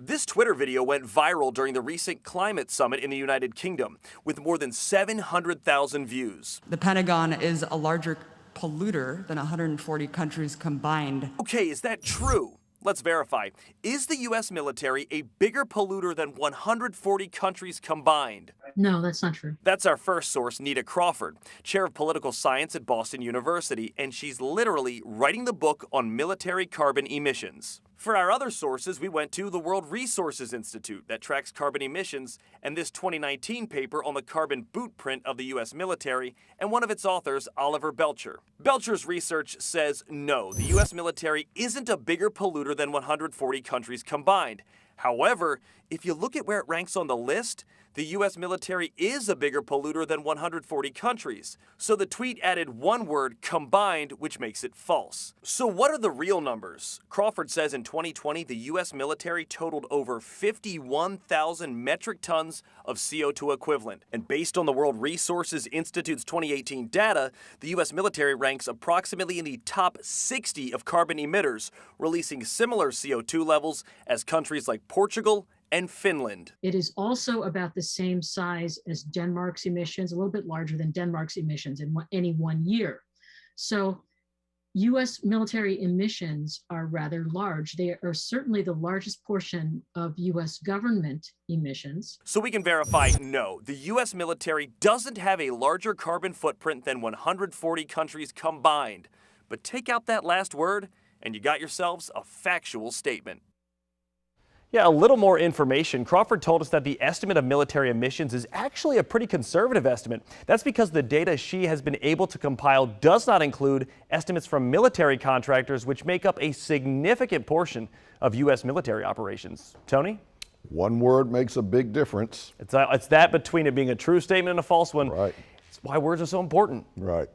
This Twitter video went viral during the recent climate summit in the United Kingdom, with more than 700,000 views. The Pentagon is a larger polluter than 140 countries combined. Okay, is that true? Let's verify. Is the U.S. military a bigger polluter than 140 countries combined? No, that's not true. That's our first source, Nita Crawford, chair of political science at Boston University, and she's literally writing the book on military carbon emissions. For our other sources, we went to the World Resources Institute that tracks carbon emissions, and this 2019 paper on the carbon bootprint of the U.S. military, and one of its authors, Oliver Belcher. Belcher's research says no, the U.S. military isn't a bigger polluter than 140 countries combined. However, if you look at where it ranks on the list, the U.S. military is a bigger polluter than 140 countries. So the tweet added one word, combined, which makes it false. So what are the real numbers? Crawford says in 2020, the U.S. military totaled over 51,000 metric tons of CO2 equivalent. And based on the World Resources Institute's 2018 data, the U.S. military ranks approximately in the top 60 of carbon emitters, releasing similar CO2 levels as countries like Portugal and Finland. It is also about the same size as Denmark's emissions, a little bit larger than Denmark's emissions in any one year. So U.S. military emissions are rather large. They are certainly the largest portion of U.S. government emissions. So we can verify, no, the U.S. military doesn't have a larger carbon footprint than 140 countries combined. But take out that last word, and you got yourselves a factual statement. Yeah, a little more information. Crawford told us that the estimate of military emissions is actually a pretty conservative estimate. That's because the data she has been able to compile does not include estimates from military contractors, which make up a significant portion of U.S. military operations. Tony? One word makes a big difference. It's that between it being a true statement and a false one. Right. It's why words are so important. Right.